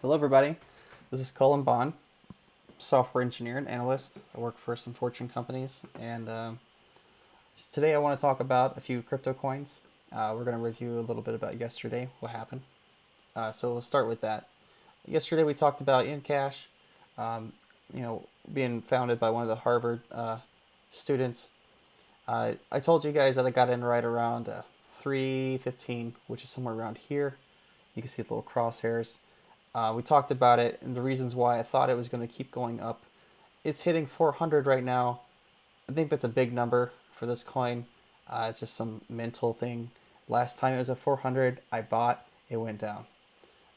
Hello, everybody. This is Colin Bond, software engineer and analyst. I work for some Fortune companies, and today I want to talk about a few crypto coins. We're going to review a little bit about yesterday, what happened. So we'll start with that. Yesterday we talked about NCASH, um, being founded by one of the Harvard students. I told you guys that I got in right around 3:15, which is somewhere around here. You can see the little crosshairs. We talked about it and the reasons why I thought it was going to keep going up. It's hitting 400 right now. I think that's a big number for this coin. It's just some mental thing. Last time it was at 400, I bought. It went down.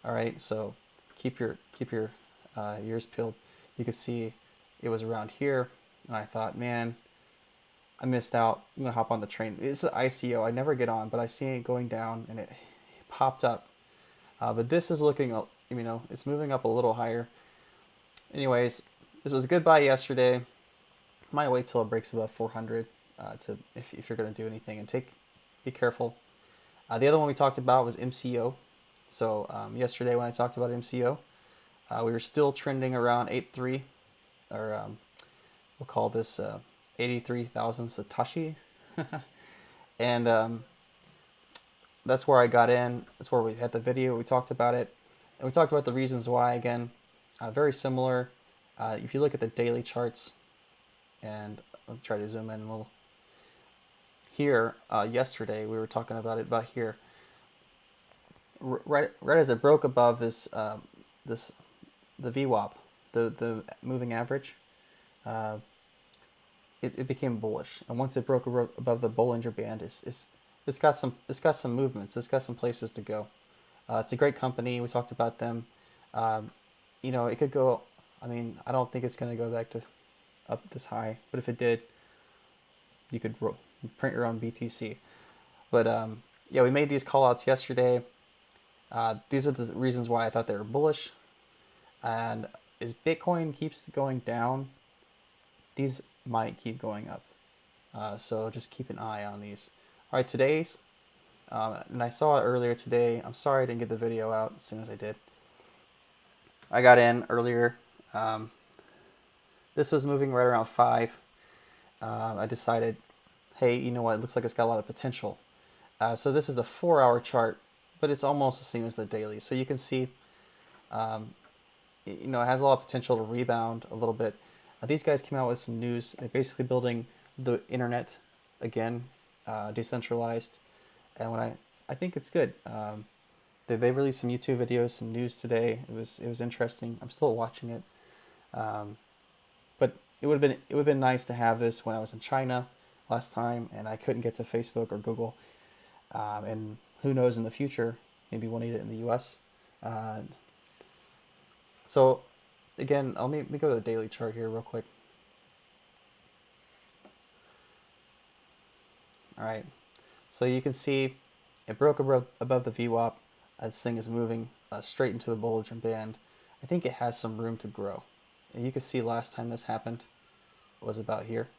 All right, so keep your ears peeled. You can see it was around here, and I thought, man, I missed out. I'm gonna hop on the train. It's an ICO. I never get on, but I see it going down, and it popped up. But this is looking, it's moving up a little higher. Anyways, this was a good buy yesterday. Might wait till it breaks above 400 to if you're going to do anything, and be careful. The other one we talked about was MCO. So yesterday when I talked about MCO, we were still trending around 8.3, or we'll call this 83,000 Satoshi. And that's where I got in. That's where we had the video. We talked about it. And we talked about the reasons why, again, very similar. If you look at the daily charts, and I'll try to zoom in a little. Here, yesterday, we were talking about here. Right as it broke above the VWAP, the moving average, it became bullish. And once it broke above the Bollinger Band, it's got some movements. It's got some places to go. It's a great company. We talked about them. It could go. I mean, I don't think it's going to go back to up this high, but if it did, you could print your own BTC. But yeah, we made these callouts yesterday. These are the reasons why I thought they were bullish. And as Bitcoin keeps going down, these might keep going up. So just keep an eye on these. All right, today's, and I saw it earlier today. I'm sorry I didn't get the video out as soon as I did. I got in earlier. This was moving right around 5. I decided, hey, you know what? It looks like it's got a lot of potential. So this is the 4-hour chart, but it's almost the same as the daily. So you can see, it has a lot of potential to rebound a little bit. These guys came out with some news. They're basically building the internet again, decentralized, and I think it's good. They released some YouTube videos, some news today. It was interesting. I'm still watching it, but it would have been nice to have this when I was in China last time, and I couldn't get to Facebook or Google. And who knows in the future, maybe we'll need it in the U.S. So again, let me go to the daily chart here real quick. All right, so you can see it broke above the VWAP. This thing is moving straight into the Bollinger Band. I think it has some room to grow. And you can see last time this happened was about here.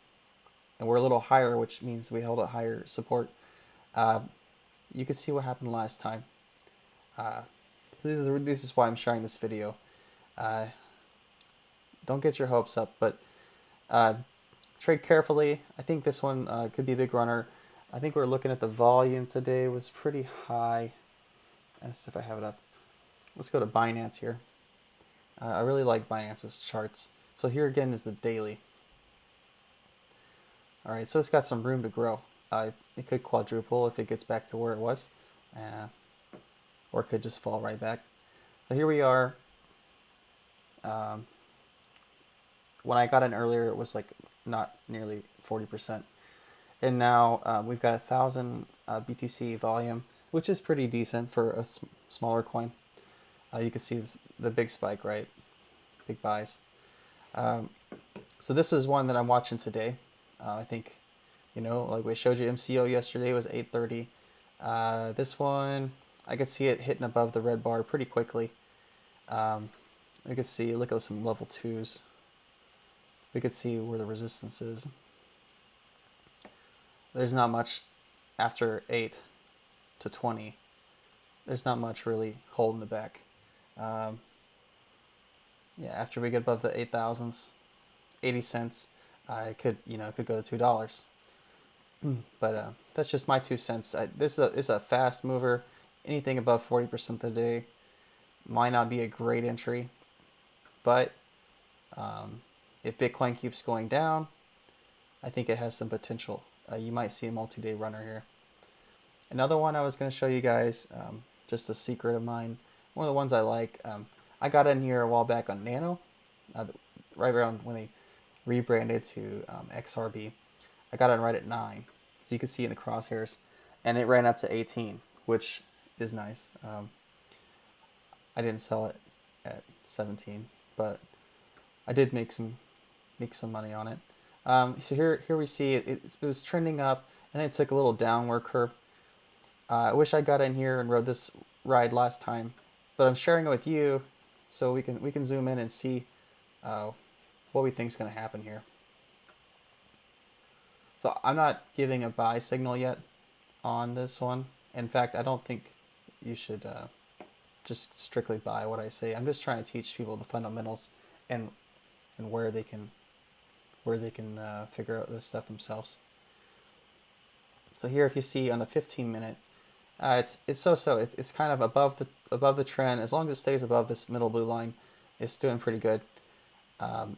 And we're a little higher, which means we held a higher support. You can see what happened last time. So this is why I'm sharing this video. Don't get your hopes up, but trade carefully. I think this one could be a big runner. I think we're looking at the volume today was pretty high. Let's see if I have it up. Let's go to Binance here. I really like Binance's charts. So here again is the daily. All right, so it's got some room to grow. It could quadruple if it gets back to where it was, or it could just fall right back. So here we are. When I got in earlier, it was like not nearly 40%. And now we've got 1,000 BTC volume, which is pretty decent for a smaller coin. You can see the big spike, right? Big buys. So this is one that I'm watching today. I think, like we showed you, MCO yesterday was 8.30. This one, I could see it hitting above the red bar pretty quickly. We could see, look at some level 2s. We could see where the resistance is. There's not much after 8 to 20. There's not much really holding it back. yeah, after we get above the 8,000s, 80 cents, it could, it could go to $2. But that's just my 2 cents. This is a fast mover. Anything above 40% of the day might not be a great entry, but if Bitcoin keeps going down, I think it has some potential. You might see a multi-day runner here. Another one I was going to show you guys, just a secret of mine. One of the ones I like. I got in here a while back on NANO, right around when they rebranded to XRB. I got in right at 9, so you can see in the crosshairs, and it ran up to 18, which is nice. I didn't sell it at 17, but I did make some money on it. So here we see it was trending up, and then it took a little downward curve. I wish I got in here and rode this ride last time, but I'm sharing it with you so we can zoom in and see what we think is going to happen here. So I'm not giving a buy signal yet on this one. In fact, I don't think you should just strictly buy what I say. I'm just trying to teach people the fundamentals and where they can figure out this stuff themselves. So here, if you see on the 15-minute, it's so-so. It's kind of above the trend. As long as it stays above this middle blue line, it's doing pretty good. Not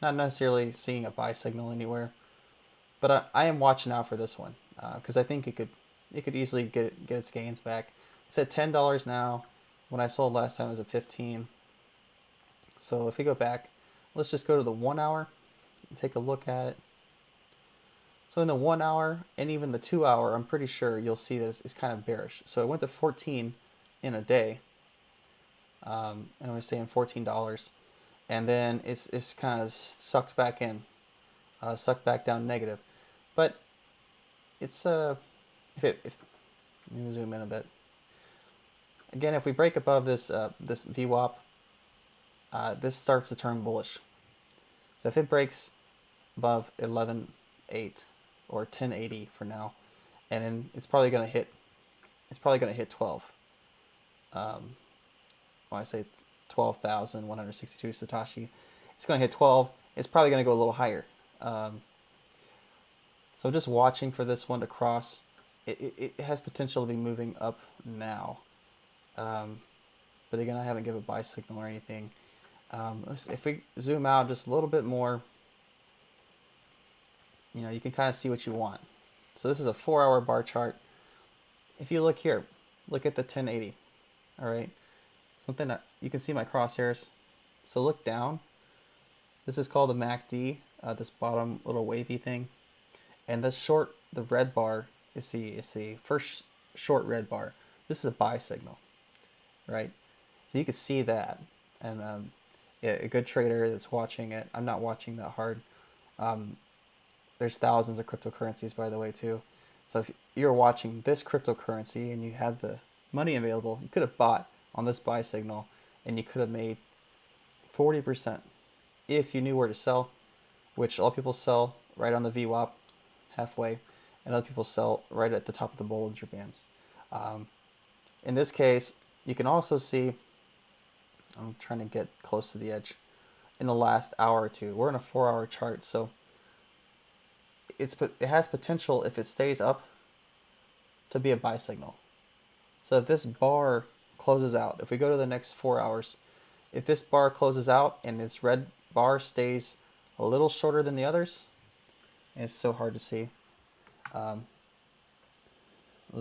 necessarily seeing a buy signal anywhere, but I am watching out for this one because I think it could easily get its gains back. It's at $10 now. When I sold last time, it was at 15. So if we go back, let's just go to the 1 hour and take a look at it. So in the 1 hour and even the 2 hour, I'm pretty sure you'll see this is kind of bearish. So it went to 14 in a day, and we're saying $14, and then it's kind of sucked back in, sucked back down negative. But it's let me zoom in a bit. Again, if we break above this this VWAP, this starts to turn bullish. So if it breaks above 11.8 or 1080 for now, and then it's probably going to hit 12. When I say 12,162 Satoshi, it's going to hit 12. It's probably going to go a little higher. So just watching for this one to cross. It has potential to be moving up now. But again, I haven't given a buy signal or anything. If we zoom out just a little bit more, you can kind of see what you want. So this is a 4-hour bar chart. If you look here, look at the 1080. All right, something that you can see my crosshairs. So look down. This is called the MACD, this bottom little wavy thing, and the red bar is the first short red bar. This is a buy signal, right? So you can see that, and yeah, a good trader that's watching it. I'm not watching that hard. There's thousands of cryptocurrencies, by the way, too. So if you're watching this cryptocurrency and you have the money available, you could have bought on this buy signal, and you could have made 40% if you knew where to sell, which a lot of people sell right on the VWAP halfway, and other people sell right at the top of the Bollinger Bands. In this case, you can also see, I'm trying to get close to the edge, in the last hour or two. We're in a 4-hour chart, so it has potential, if it stays up, to be a buy signal. So if this bar closes out, if we go to the next 4 hours, if this bar closes out and this red bar stays a little shorter than the others, and it's so hard to see. We'll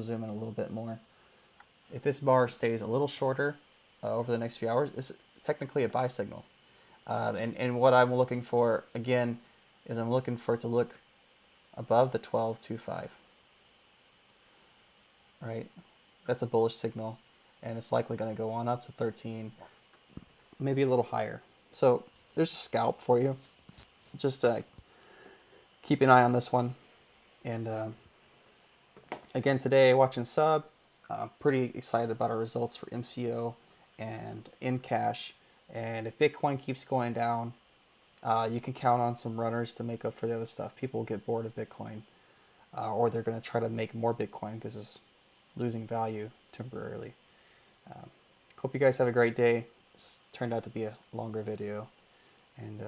zoom in a little bit more. If this bar stays a little shorter over the next few hours, it's technically a buy signal. And what I'm looking for, again, is I'm looking for it to look above the 12.25. Right? That's a bullish signal, and it's likely going to go on up to 13, maybe a little higher. So there's a scalp for you. Just keep an eye on this one. And again, today, watching sub, pretty excited about our results for MCO and NCASH. And if Bitcoin keeps going down, you can count on some runners to make up for the other stuff. People will get bored of Bitcoin, or they're going to try to make more Bitcoin because it's losing value temporarily. Hope you guys have a great day. turned out to be a longer video, and